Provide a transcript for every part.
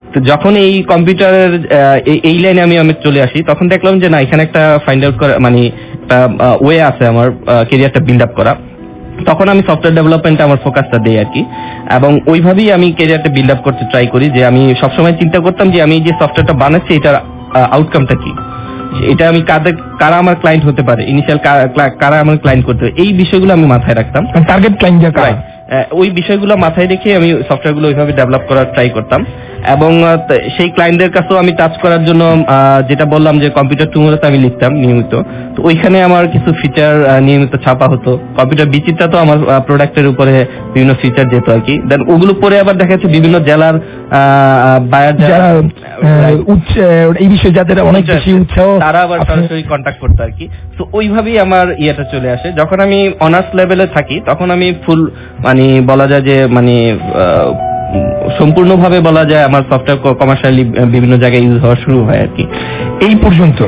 তো যখন এই কম্পিউটারের এই লাইনে আমি চলে আসি, তখন দেখলাম যে না, এখানে একটা ফাইন্ড আউট করা মানে একটা ওয়ে আছে আমার কেরিয়ারটা বিল্ড আপ করা। তখন আমি সফটওয়্যার ডেভেলপমেন্টে আমার ফোকাসটা দেই আর কি, এবং ওইভাবেই আমি কেরিয়ারটা বিল্ড আপ করতে ট্রাই করি। যে আমি সবসময় চিন্তা করতাম যে আমি যে সফটওয়্যারটা বানাচ্ছি এটার আউটকামটা কি, এটা আমি কারা আমার ক্লায়েন্ট হতে পারে, ইনিশিয়াল কারা আমার ক্লায়েন্ট করতে পারে, এই বিষয়গুলো আমি মাথায় রাখতাম। টার্গেট ক্লায়েন্ট কারা, ওই বিষয়গুলো মাথায় রেখে আমি সফটওয়্যারগুলো ওইভাবে ডেভেলপ করার ট্রাই করতাম। এবং সেই ক্লায়েন্টদের কাছেও আমি টাচ করার জন্য যেটা বললাম যে কম্পিউটার টুমোরোতে আমি লিখতাম নিয়মিত। তো ওইখানে আমার কিছু ফিচার নিয়মিত ছাপা হতো। কম্পিউটার বিচিত্রা তো আমার প্রোডাক্টের উপরে বিভিন্ন ফিচার যেত আর কি। দেন ওগুলো পরে আবার দেখা যাচ্ছে বিভিন্ন জেলার বায়ার যারা এই বিষয়ে যাদের অনেক বেশি উৎসাহ, তারা আবার সরাসরি কন্ট্যাক্ট করতো আর কি। তো ওইভাবেই আমার ইয়েটা চলে আসে। যখন আমি অনার্স লেভেলে থাকি তখন আমি ফুল মানে বলা যায় যে মানে সম্পূর্ণভাবে বলা যায় আমার সফটওয়্যার কমার্শিয়ালি বিভিন্ন জায়গায় ইউজ হওয়া শুরু হয় আর কি। এই পর্যন্ত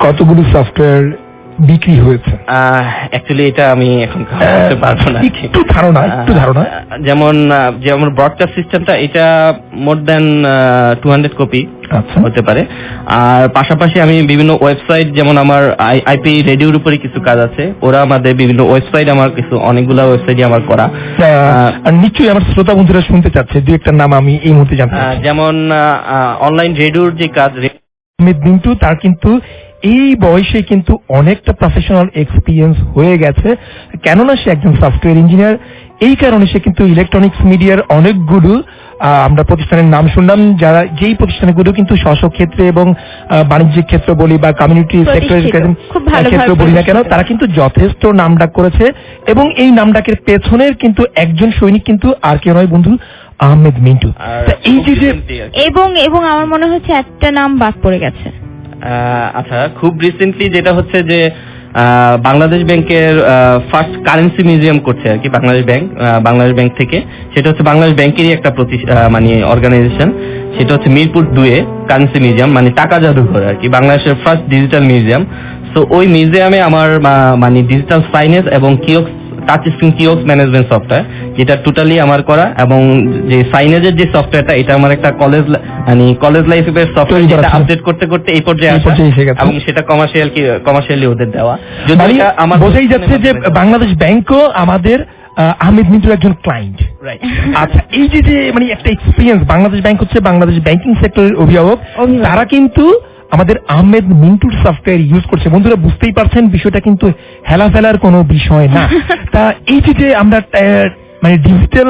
কতগুলো সফটওয়্যার বিক্রি হয়েছে? অ্যাকচুয়ালি এটা আমি এখন বলতে পারবো না, একটু ধারণা। যেমন ব্রডকাস্ট সিস্টেমটা এটা মোর দ্যান 200 কপি হতে পারে। আর পাশাপাশি আমি বিভিন্ন ওয়েবসাইট, যেমন আমার আইপি রেডিওর উপরে কিছু কাজ আছে, ওরা আমাদের বিভিন্ন ওয়েবসাইট, আমার কিছু অনেকগুলো ওয়েবসাইট আমার করা। আর নিশ্চয়ই আমার শ্রোতা বন্ধুরা শুনতে চাচ্ছে, দুই একটা নাম আমি এই মুহূর্তে জানতে চাই। যেমন অনলাইন রেডিওর যে কাজ, মিন্টু তার কিন্তু এই বয়সে কিন্তু অনেকটা প্রফেশনাল এক্সপিরিয়েন্স হয়ে গেছে, কেননা সে একজন সফটওয়্যার ইঞ্জিনিয়ার। এই কারণে সে কিন্তু ইলেকট্রনিক্স মিডিয়ার অনেকগুলো আমরা প্রতিষ্ঠানের নাম শুনলাম, যারা যেই প্রতিষ্ঠানগুলো কিন্তু স্ব ক্ষেত্রে এবং বাণিজ্যিক ক্ষেত্র বলি বা কমিউনিটি সেক্টরের ক্ষেত্রে বলি না কেন, তারা কিন্তু যথেষ্ট নামডাক করেছে। এবং এই নামডাকের পেছনের কিন্তু একজন সৈনিক কিন্তু আর কেউ নয় বন্ধু, আহমেদ মিন্টু। এই যে এবং আমার মনে হচ্ছে একটা নাম বাদ পড়ে গেছে। আচ্ছা, খুব রিসেন্টলি যেটা হচ্ছে যে বাংলাদেশ ব্যাংকের ফার্স্ট কারেন্সি মিউজিয়াম করছে আর কি বাংলাদেশ ব্যাংক থেকে। সেটা হচ্ছে বাংলাদেশ ব্যাংকেরই একটা মানে অর্গানাইজেশন। সেটা হচ্ছে মিরপুর 2-এ কারেন্সি মিউজিয়াম, মানে টাকা জাদুঘর আর কি, বাংলাদেশের ফার্স্ট ডিজিটাল মিউজিয়াম। তো ওই মিউজিয়ামে আমার মানে ডিজিটাল সাইনেজ এবং kiosk, touch screen kiosk management software, যেটা টোটালি আমার করা। এবং যে সাইনেজের যে সফটওয়্যারটা, এটা আমার একটা কলেজ লাইফের সফটওয়্যার, যেটা আপডেট করতে করতে এই পর্যায়ে আসা, এবং সেটা কমার্শিয়ালি ওদের দেওয়া। যদি আমার বোঝাই যাচ্ছে যে বাংলাদেশ ব্যাংকও আমাদের আহমেদ মিন্টুর একজন ক্লায়েন্ট। আচ্ছা, এই যে মানে একটা এক্সপিরিয়েন্স, বাংলাদেশ ব্যাংক হচ্ছে বাংলাদেশ ব্যাংকিং সেক্টরের অভিভাবক, তারা কিন্তু আমাদের আহমেদ মিন্টুর সফটওয়্যার ইউজ করছে। বন্ধুরা বুঝতেই পারছেন বিষয়টা কিন্তু হেলা ফেলার কোনো বিষয় না। তা এই যে আমরা মানে ডিজিটাল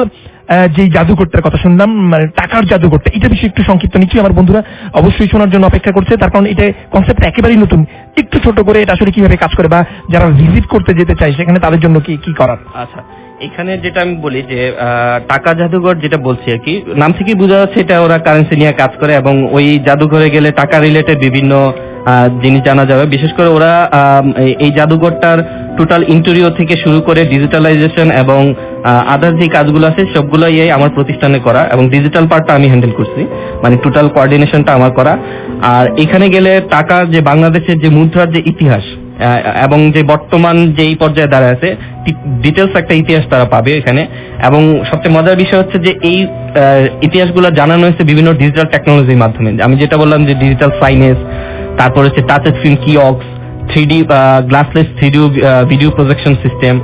যে জাদুঘরটার কথা শুনলাম, মানে টাকার জাদুঘরটা, এটা বিষয়ে একটু সংক্ষিপ্ত নিশ্চয়ই আমার বন্ধুরা অবশ্যই শোনার জন্য অপেক্ষা করছে, তার কারণ এটা কনসেপ্ট একেবারেই নতুন। একটু ছোট করে এটা আসলে কিভাবে কাজ করে, বা যারা ভিজিট করতে যেতে চায় সেখানে তাদের জন্য কি করার? আচ্ছা, এখানে যেটা আমি বলি যে টাকা জাদুঘর যেটা বলছি আর কি, নাম থেকেই বোঝা যাচ্ছে এটা ওরা কারেন্সি নিয়ে কাজ করে। এবং ওই জাদুঘরে গেলে টাকা রিলেটেড বিভিন্ন জিনিস জানা যাবে। বিশেষ করে ওরা এই জাদুঘরটার টোটাল ইন্টেরিয়র থেকে শুরু করে ডিজিটালাইজেশন এবং আদার যে কাজগুলো আছে সবগুলোই আমার প্রতিষ্ঠানে করা, এবং ডিজিটাল পার্টটা আমি হ্যান্ডেল করছি, মানে টোটাল কোঅর্ডিনেশনটা আমার করা। আর এখানে গেলে টাকার যে বাংলাদেশের যে মুদ্রার যে ইতিহাস এবং যে বর্তমান যেই পর্যায়ে দাঁড়ায় আছে, ডিটেলস একটা ইতিহাস তারা পাবে এখানে। এবং সবচেয়ে মজার বিষয় হচ্ছে যে এই ইতিহাসগুলো জানানো হয়েছে বিভিন্ন ডিজিটাল টেকনোলজির মাধ্যমে। আমি যেটা বললাম যে ডিজিটাল সাইনেজ, তারপর হচ্ছে touch screen kiosk, 3D glassless video projection system,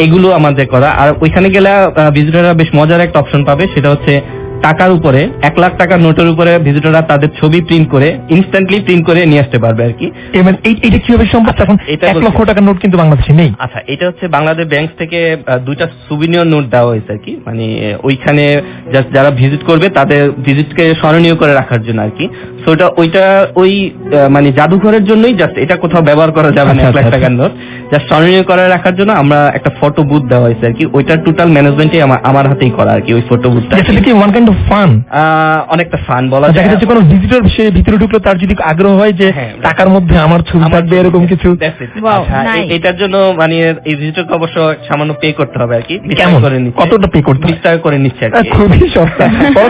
এগুলো আমাদের করা। আর ওইখানে গেলে ভিজিটররা বেশ মজার একটা অপশন পাবে, সেটা হচ্ছে টাকার উপরে 1 লাখ টাকার নোটের উপরে ভিজিটররা তাদের ছবি প্রিন্ট করে ইনস্ট্যান্টলি প্রিন্ট করে নিয়ে আসতে পারবে আর কি। এটা কিভাবে সম্ভব? এখন 1 লক্ষ টাকার নোট কিন্তু বাংলাদেশে নেই। আচ্ছা, এটা হচ্ছে বাংলাদেশ ব্যাংক থেকে 2টা সুভিনিয়র নোট দেওয়া হয়েছে আর কি, মানে ওইখানে জাস্ট যারা ভিজিট করবে তাদের ভিজিটকে স্মরণীয় করে রাখার জন্য আর কি। সো ওই মানে জাদুঘরের জন্যই, জাস্ট এটা কোথাও ব্যবহার করা যাবে না 1 লাখ টাকার নোট, জাস্ট স্মরণীয় করে রাখার জন্য আমরা একটা ফটো বুথ দেওয়া হয়েছে আর কি। ওইটার টোটাল ম্যানেজমেন্টই আমার হাতেই করা আর কি, ওই ফটো বুথটা। ফান, অনেকটা ফান বলা যায়। দেখা যাচ্ছে কোনো ভিজিটর সে ভিতরে ঢুকলো, তার যদি আগ্রহ হয় যে টাকার মধ্যে আমার ছবি থাকবে এরকম কিছু, এটার জন্য মানে এই ভিজিটরকে অবশ্য সামান্য পে করতে হবে আর কি। কতটা পে করতে? 20 টাকা করে নিচ্ছে আর কি। খুবই সস্তা।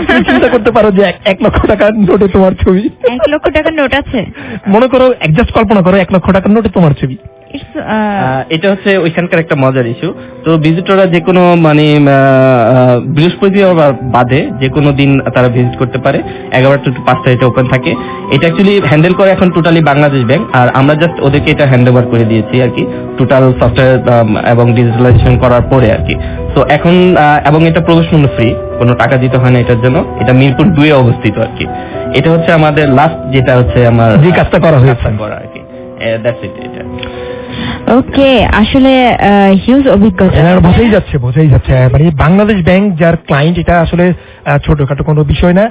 তুমি চিন্তা করতে পারো যে 1 লক্ষ টাকার নোটে তোমার ছবি। 1 লক্ষ টাকার নোট আছে, মনে করো, একজাস্ট কল্পনা করো 1 লক্ষ টাকার নোটে তোমার ছবি। এটা হচ্ছে ওইখানকার একটা মজার ইস্যু। তো ভিজিটররা যে কোনো মানে বৃহস্পতিবার বাদে যে কোনো দিন তারা ভিজিট করতে পারে, 11টা to 5টা এটা ওপেন থাকে। এটা অ্যাকচুয়ালি হ্যান্ডেল করে এখন টোটালি বাংলাদেশ ব্যাংক, আর আমরা জাস্ট ওদেরকে এটা হ্যান্ড ওভার করে দিয়েছি আর কি, টোটাল সফটওয়্যার এবং ডিজিটালাইজেশন করার পরে আর কি। তো এখন এবং এটা প্রবেশ মূল্য ফ্রি, কোনো টাকা দিতে হয় না এটার জন্য। এটা মিরপুর 2 এ অবস্থিত আর কি। এটা হচ্ছে আমাদের লাস্ট যেটা হচ্ছে আমার যে কাজটা করা হয়েছে আর কি। That's it. এটা ওকে, আসলে হিউজ অভিজ্ঞতা। বোঝাই যাচ্ছে মানে বাংলাদেশ ব্যাংক যার ক্লায়েন্ট, এটা আসলে ছোটখাটো কোনো বিষয় না।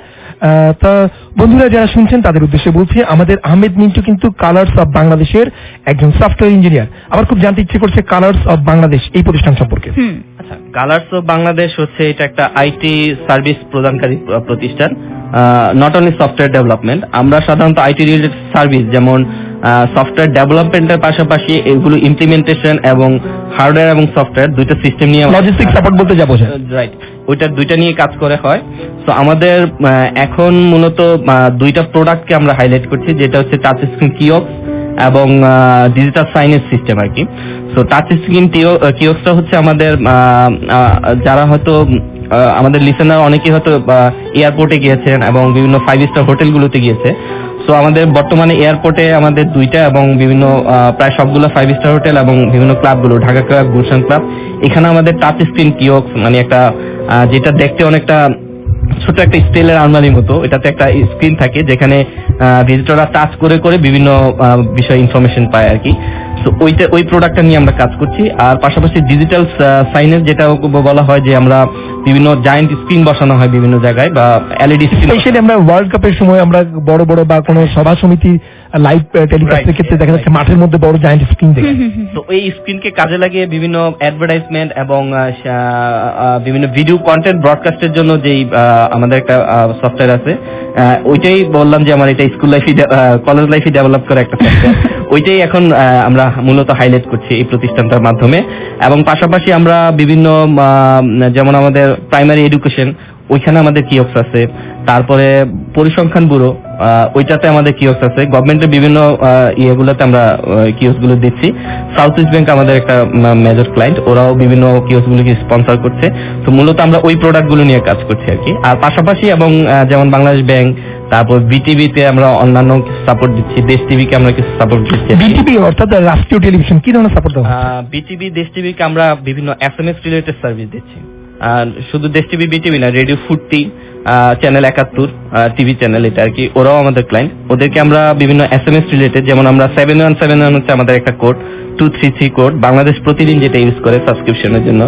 তা বন্ধুরা যারা শুনছেন তাদের উদ্দেশ্যে বলছি, আমাদের আহমেদ মিন্টু কিন্তু কালার্স অফ বাংলাদেশের একজন সফটওয়্যার ইঞ্জিনিয়ার। আমার খুব জানতে ইচ্ছে করছে কালার্স অফ বাংলাদেশ এই প্রতিষ্ঠান সম্পর্কে। আচ্ছা, কালার্স অফ বাংলাদেশ হচ্ছে এটা একটা আইটি সার্ভিস প্রদানকারী প্রতিষ্ঠান, নট অনলি সফটওয়্যার ডেভেলপমেন্ট। আমরা সাধারণত আইটি রিলেটেড সার্ভিস যেমন সফটওয়্যার ডেভেলপমেন্টের পাশাপাশি এগুলো ইমপ্লিমেন্টেশন এবং হার্ডওয়্যার এবং সফটওয়্যার দুইটা সিস্টেম নিয়ে, লজিস্টিক সাপোর্ট বলতে যাবো, রাইট, ওইটা দুইটা নিয়ে কাজ করে হয়। তো আমাদের এখন মূলত দুইটা প্রোডাক্টকে আমরা হাইলাইট করছি, যেটা হচ্ছে টাচ স্ক্রিন কিওস্ক এবং ডিজিটাল সাইনেজ সিস্টেম আর কি। সো টাচ স্ক্রিন কিওস্কটা হচ্ছে আমাদের যারা হয়তো আমাদের লিসেনার অনেকেই হয়তো এয়ারপোর্টে গিয়েছেন এবং বিভিন্ন 5 স্টার হোটেলগুলোতে গিয়েছে। সো আমাদের বর্তমানে এয়ারপোর্টে আমাদের দুইটা এবং বিভিন্ন প্রায় সবগুলো 5 স্টার হোটেল এবং বিভিন্ন ক্লাবগুলো, ঢাকা ক্লাব, গুলশান ক্লাব, এখানে আমাদের টাচ স্ক্রিন কিওস্ক মানে একটা যেটা দেখতে অনেকটা ছোট একটা স্টিলের আলমারির মতো, এটাতে একটা স্ক্রিন থাকে যেখানে ভিজিটররা টাচ করে করে বিভিন্ন বিষয় ইনফরমেশন পায় আর কি। তো ওই প্রোডাক্টটা নিয়ে আমরা কাজ করছি। আর পাশাপাশি ডিজিটাল সাইনেজ যেটা বলা হয় যে আমরা বিভিন্ন জায়ান্ট স্ক্রিন বসানো হয় বিভিন্ন জায়গায় বা এলইডি স্ক্রিন, স্পেশালি আমরা ওয়ার্ল্ড কাপের সময় আমরা বড় বড় বা কোনো সভা সমিতি লাইভ টেলিকাস্টের ক্ষেত্রে দেখা যাচ্ছে মাঠের মধ্যে বড় জায়ান্ট স্ক্রিন দেখে। তো এই স্ক্রিনকে কাজে লাগিয়ে বিভিন্ন অ্যাডভার্টাইজমেন্ট এবং বিভিন্ন ভিডিও কন্টেন্ট ব্রডকাস্টের জন্য যেই আমাদের একটা সফটওয়্যার আছে, ওইটাই বললাম যে আমার এটা স্কুল লাইফে কলেজ লাইফে ডেভেলপ করা একটা সফটওয়্যার, ওইটাই এখন আমরা মূলত হাইলাইট করছি এই প্রতিষ্ঠানটার মাধ্যমে। এবং পাশাপাশি আমরা বিভিন্ন যেমন আমাদের প্রাইমারি এডুকেশন, ওইখানে আমাদের কিওস্ক আছে। তারপরে পরিসংখ্যান ব্যুরো, ওইটাতে আমাদের কিওস্ক আছে। গভর্নমেন্টের বিভিন্ন ইয়েগুলোতে আমরা কিওস্ক গুলো দিচ্ছি। সাউথ ইস্ট ব্যাংক আমাদের একটা মেজর ক্লায়েন্ট, ওরাও বিভিন্ন কিওস্ক গুলোকে স্পন্সর করছে। তো মূলত আমরা ওই প্রোডাক্ট গুলো নিয়ে কাজ করছি আর কি। আর পাশাপাশি এবং যেমন বাংলাদেশ ব্যাংক, তারপর বিটিভিতে আমরা অন্যান্য সাপোর্ট দিচ্ছি, দেশ টিভিকে আমরা কিছু সাপোর্ট দিচ্ছি। বিটিভি অর্থাৎ রাষ্ট্রীয় টেলিভিশন কি ধরনের সাপোর্ট দেওয়া? বিটিভি, দেশ টিভিকে আমরা বিভিন্ন এসএমএস রিলেটেড সার্ভিস দিচ্ছি। শুধু দেশ টিভি, বিটিভি না, রেডিও ফুর্তি, চ্যানেল 71 টিভি চ্যানেল, এটা আর কি, ওরাও আমাদের ক্লায়েন্ট। ওদেরকে আমরা বিভিন্ন এসএমএস রিলেটেড, যেমন আমরা 7171 হচ্ছে আমাদের একটা কোড, 233 কোড বাংলাদেশ প্রতিদিন যেটা ইউজ করে সাবস্ক্রিপশনের জন্য,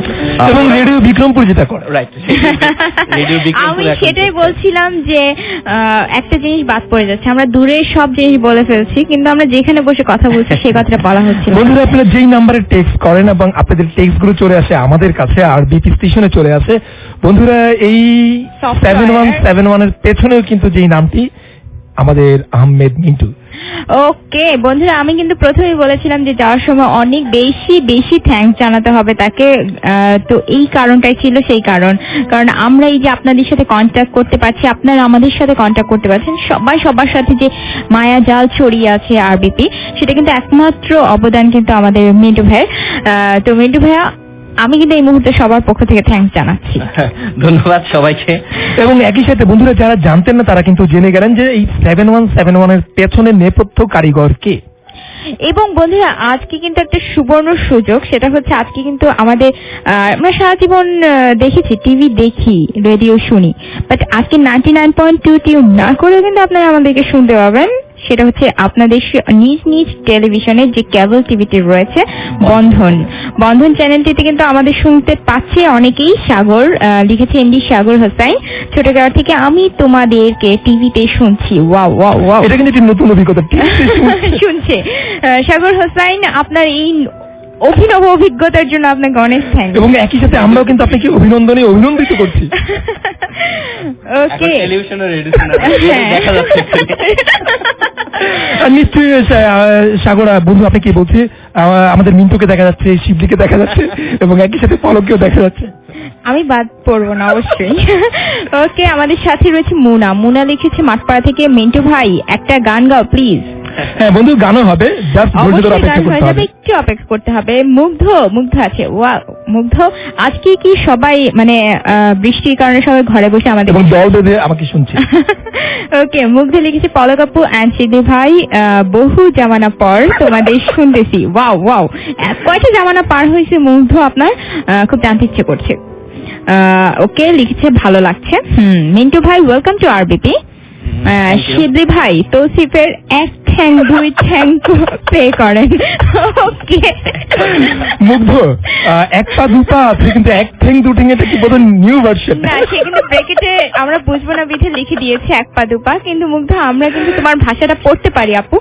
এবং রেডিও বিক্রমপুর যেটা করে, রাইট, রেডিও বিক্রমপুর। আমি সেটাই বলছিলাম যে একটা জিনিস বাদ পড়ে যাচ্ছে, আমরা দূরে সব জিনিস বলে ফেলছি কিন্তু আমরা যেখানে বসে কথা বলছি সেই কথাটা বলা হচ্ছে না। বন্ধুরা আপনারা যেই নাম্বারে টেক্সট করেন এবং আপনাদের টেক্সট গুলো চলে আসে আমাদের কাছে আর বিপি স্টেশনে চলে আসে, বন্ধুরা এই 7171 এর পেছনেও কিন্তু যেই নামটি আমাদের আহমেদ মিন্টু। ওকে বন্ধুরা, আমি কিন্তু প্রথমেই বলেছিলাম যে যাওয়ার সময় অনেক বেশি বেশি থ্যাঙ্কস জানাতে হবে তাকে। তো এই কারণটাই ছিল সেই কারণ আমরা এই যে আপনাদের সাথে কন্ট্যাক্ট করতে পারছি, আপনারা আমাদের সাথে কন্ট্যাক্ট করতে পারছেন, সবাই সবার সাথে যে মায়া জাল ছড়িয়ে আছে আরবিপি, সেটা কিন্তু একমাত্র অবদান কিন্তু আমাদের মিন্টু ভাইয়ের। তো মিন্টু ভাইয়া, আমি কিন্তু এই মুহূর্তে সবার পক্ষ থেকে থ্যাঙ্কস জানাচ্ছি। ধন্যবাদ সবাইকে। এবং একই সাথে বন্ধুরা যারা জানতেন না তারা কিন্তু জেনে গেলেন যে এই 7171 এর পেছনে নেপথ্য কারিগর কে। এবং বন্ধুরা আজকে কিন্তু একটা সুবর্ণ সুযোগ, সেটা হচ্ছে আজকে কিন্তু আমাদের আমরা সারা জীবন দেখেছি, টিভি দেখি, রেডিও শুনি, বাট আজকে 99.2 টিউন না করে কিন্তু আপনারা আমাদেরকে শুনতে পাবেন। সেটা হচ্ছে আপনাদের নিজ নিজ টেলিভিশনের যে কেবল টিভিতে রয়েছে বন্ধন চ্যানেলটিতে কিন্তু আমাদের শুনতে পাচ্ছে অনেকেই। সাগর লিখেছে, এমডি সাগর হোসাইন ছোটগ্রাম থেকে, আমি তোমাদেরকে টিভিতে শুনছি। ওয়াও ওয়াও ওয়াও, এটা কিন্তু একটা নতুন অভিজ্ঞতা শুনছে সাগর হোসাইন। আপনার এই অভিনব অভিজ্ঞতার জন্য আপনাকে অনেক থ্যাংক। এবং একই সাথে আমরাও কিন্তু আপনাকে অভিনন্দিত করছি। ওকে, টেলিভিশনে রেডিও দেখা যাচ্ছে। নিশ্চয়ই সাগর বন্ধু, আপনি কি বলছি, আমাদের মিন্টুকে দেখা যাচ্ছে, শিবলিকে দেখা যাচ্ছে এবং একই সাথে পলককেও দেখা যাচ্ছে। আমি বাদ পড়বো না অবশ্যই। ওকে, আমাদের সাথে রয়েছে মুনা লিখেছে মাঠপাড়া থেকে, মিন্টু ভাই একটা গান গাও প্লিজ। হ্যাঁ বন্ধু, গানও হবে, জাস্ট ধৈর্য ধরে অবশ্যই অপেক্ষা গান হয়ে করতে যাবে, হবে। একটু অপেক্ষা করতে হবে। মুগ্ধ আছে, ওয়া মুগ্ধ আজকে কি সবাই মানে বৃষ্টির কারণে সবাই ঘরে বসে আমাদের এবং দল বেঁধে আমাকে শুনছে। ওকে, মুগ্ধ লিখেছে পলক আপু অ্যান্ড সিদ্ধি ভাই, বহু জামানা পর তোমাদের শুনতেছি। ওয়াও ওয়াও, কয়টা জামানা পার হয়েছে মুগ্ধ আপনার? খুব জানতে ইচ্ছে করছে। ওকে, লিখেছে ভালো লাগছে। মিন্টু ভাই ওয়েলকাম টু আরবিপি। সিদ্ধি ভাই তৌসিফের এক ঠ্যাং দুই ঠ্যাং পে করেন। ওকে মুগ্ধ, এক পা দুপা আছে, কিন্তু এক ঠ্যাং দু ঠ্যাং, এটা কি বোধহয় নিউ ভার্সন? না, সে কিন্তু ব্রেকেটে আমরা বুঝবো না বিধে লিখে দিয়েছে এক পা দুপা, কিন্তু মুগ্ধ আমরা কিন্তু তোমার ভাষাটা পড়তে পারি আপু,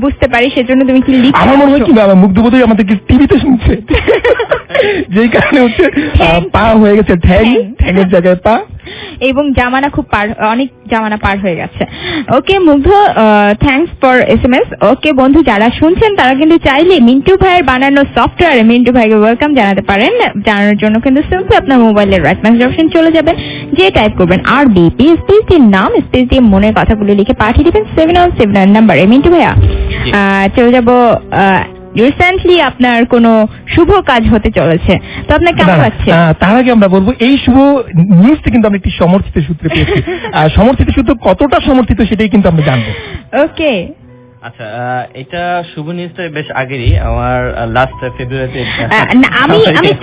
বুঝতে পারি, সেজন্য তুমি কি লিখছো? আমার মনে হয় কি বাবা, মুগ্ধ বোধহয় আমাদেরকে টিভিতে শুনছে, যেই কারণে হচ্ছে পা হয়ে গেছে ঠ্যাং, ঠ্যাংয়ের জায়গায় পা, এবং জামানা খুব অনেক জামানা পার হয়ে গেছে। ওকে মুগ্ধ, থ্যাঙ্কস ফর SMS। ওকে বন্ধু, যারা শুনছেন তারা কিন্তু চাইলে মিন্টু ভাইয়ের বানানো সফটওয়্যারে মিন্টু ভাইকে ওয়েলকাম জানাতে পারেন। জানানোর জন্য কিন্তু সিম্পলি আপনার মোবাইলের রাইট মেসেজ অপশন চলে যাবেন, যে টাইপ করবেন আরবিপি স্পেস দিয়ে নাম স্পেস দিয়ে মনের কথাগুলো লিখে পাঠিয়ে দিবেন 707 নাম্বারে। মিন্টু ভাইয়া চলে যাব, রিসেন্টলি আপনার কোনো শুভ কাজ হতে চলেছে, তো আপনার কেমন লাগছে? তার আগে আমরা বলবো এই শুভ নিউজটা কিন্তু আমরা একটি সমর্থিত সূত্রে পেয়েছি। সমর্থিত সূত্র কতটা সমর্থিত সেটাই কিন্তু আমরা জানবো। ওকে, আচ্ছা, এটা শুভ নিউজটা বেশ আগেরই, আমার লাস্ট ফেব্রুয়ারিতে। আমি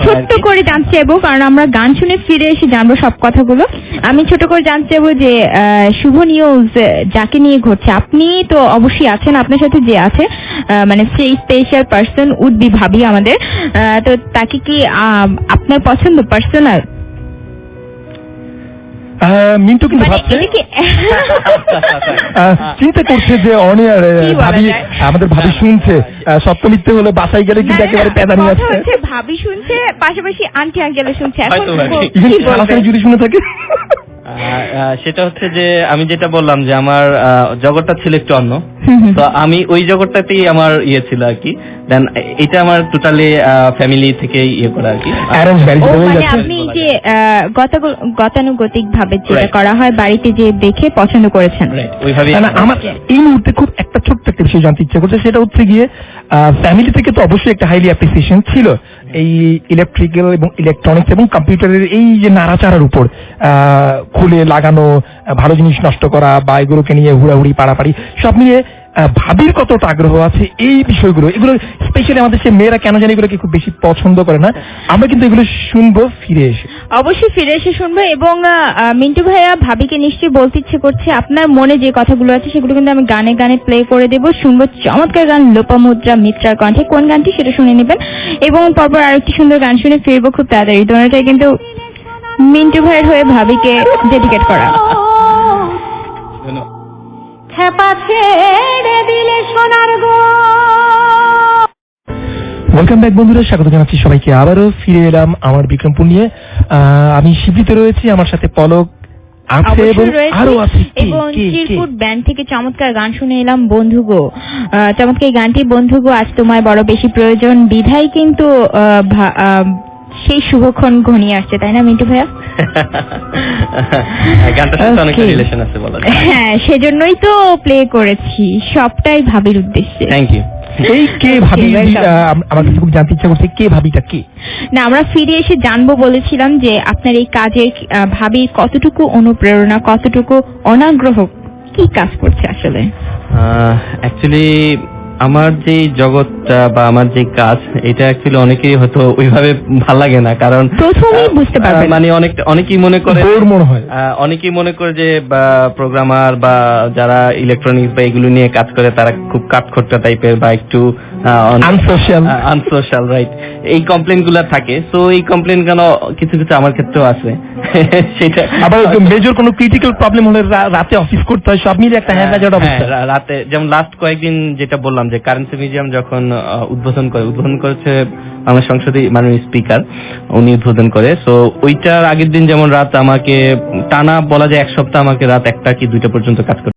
ছোট্ট করে জানতে চাইবো, কারণ আমরা গান শুনে ফিরে এসে জানবো সব কথাগুলো। আমি ছোট করে জানতে চাইবো যে শুভ নিউজ যাকে নিয়ে ঘটছে, আপনি তো অবশ্যই আছেন, আপনার সাথে যে আছে মানে সেই স্পেশাল পার্সন উড বি ভাবি আমাদের, তো তাকে কি আপনার পছন্দ পার্সোনাল? মিন্টু কিন্তু মানে ভাবছে, এটা কি চিন্তা করছে যে অনিয়ার কি বলা ভাবি, যায়? আমাদের ভাবি শুনছে, সত্য মিথ্যে হলে বাসায় গেলে কিন্তু একেবারে প্যাদানি কথা আছে, হচ্ছে ভাবি শুনছে, পাশাপাশি আন্টি আঙ্কেলও শুনছে। এখন হয়তো ভাবি। কি সারাসারি বলবেন? যদি শুনে থাকে। সেটা হচ্ছে যে আমি যেটা বললাম যে আমার জগৎটা ছিল একটু অন্য, তো আমি ওই জগৎটাতেই আমার ইয়ে ছিল আর কি। দেন এটা আমার টোটালি ফ্যামিলি থেকে ইয়ে করা আর কি। অ্যারেঞ্জ ম্যারেজ ও হয়ে মানে যাচ্ছে। আপনি যে গতানুগতিক ভাবে যেটা Right. করা হয় বাড়িতে যে দেখে পছন্দ করেছেন। ওইভাবে না, আমার এই মুহূর্তে খুব একটা ছোট্ট একটা বিষয় জানতে ইচ্ছা করছে, সেটা হচ্ছে গিয়ে ফ্যামিলি থেকে তো অবশ্যই একটা হাইলি অ্যাপ্রিসিয়েশন ছিল এই ইলেকট্রিক্যাল এবং ইলেকট্রনিক্স এবং কম্পিউটারের এই যে নাড়াচাড়ার উপর, খুলে লাগানো, ভালো জিনিস নষ্ট করা বা এগুলোকে নিয়ে হুড়াহুড়ি পাড়াপাড়ি সব মিলিয়ে ভাবির কতটা আগ্রহ আছে এই বিষয়গুলো, এগুলো স্পেশালি আমাদের সে মেয়েরা কেন জানি এগুলোকে খুব বেশি পছন্দ করে না। আমরা কিন্তু এগুলো শুনবো ফিরে এসে, অবশ্যই ফিরে এসে শুনবো। এবং মিন্টু ভাইয়া ভাবিকে নিশ্চয়ই বলতে ইচ্ছে করছে, আপনার মনে যে কথাগুলো আছে সেগুলো কিন্তু আমি গানে গানে প্লে করে দেবো। শুনবো চমৎকার গান লোপামুদ্রা মিত্রার কণ্ঠে, কোন গানটি সেটা শুনে নেবেন, এবং পরপর আরেকটি সুন্দর গান শুনে ফিরবো খুব তাড়াতাড়ি। দোনোটাই কিন্তু মিন্টু ভাইয়ের হয়ে ভাবিকে ডেডিকেট করা। খেপা ছেড়ে দিলে সোনার গো। ওয়েলকাম ব্যাক বন্ধুরা, স্বাগত জানাচ্ছি সবাইকে, আবারও ফিরে এলাম আমার বিক্রমপুর নিয়ে। আমি শিবলিতে রয়েছি, আমার সাথে পলক আছে এবং আরো আছে এবং চিরকুট ব্যান্ড থেকে চমৎকার গান শুনে এলাম বন্ধু গো। চমৎকার এই গানটি বন্ধু গো আজ তোমায় বড় বেশি প্রয়োজন বিধায় কিন্তু সেই শুভক্ষণ ঘনিয়ে আসছে, তাই না মিন্টু ভাইয়া? গানটার সাথে অনেকটা রিলেশন আছে বলা যায়। হ্যাঁ, সেজন্যই তো প্লে করেছি, সবটাই ভাবির উদ্দেশ্যে। Thank you. এই কে ভাবি, আমার কাছে খুব জানতে ইচ্ছা করছে কে ভাবিটা কে? না, আমরা ফিরে এসে জানবো বলেছিলাম যে আপনার এই কাজের ভাবির কতটুকু অনুপ্রেরণা, কতটুকু অনাগ্রহ, কি কাজ করছে আসলে? অ্যাকচুয়ালি আমার যে জগৎটা বা আমার যে কাজ, এটা অ্যাকচুয়ালি অনেকেই হয়তো ওইভাবে ভালো লাগে না, কারণ প্রথমেই বুঝতে পারবেন মানে অনেকেই মনে করে, মনে হয় অনেকেই মনে করে যে প্রোগ্রামার বা যারা ইলেকট্রনিক্স বা এগুলো নিয়ে কাজ করে তারা খুব কাঠখোট্টা টাইপের বা একটু আনসোশাল, রাইট, এই কমপ্লেন গুলা থাকে। সো এই কমপ্লেন কেন কিছু কিছু আমার ক্ষেত্রেও আছে। সেটা আবার মেজর কোনো ক্রিটিক্যাল প্রবলেম হলে রাতে অফিস করতে হয়, সব মিলে একটা হ্যাজার্ড অবস্থা। রাতে যেমন লাস্ট কয়েকদিন যেটা বললাম যে কারেন্সি মিউজিয়াম যখন উদ্বোধন করেছে আমার সংসদে মাননীয় স্পিকার, উনি উদ্বোধন করে। সো ওইটার আগের দিন যেমন রাত আমাকে টানা বলা যায় এক সপ্তাহ আমাকে রাত 1টা কি 2টা পর্যন্ত কাজ করতে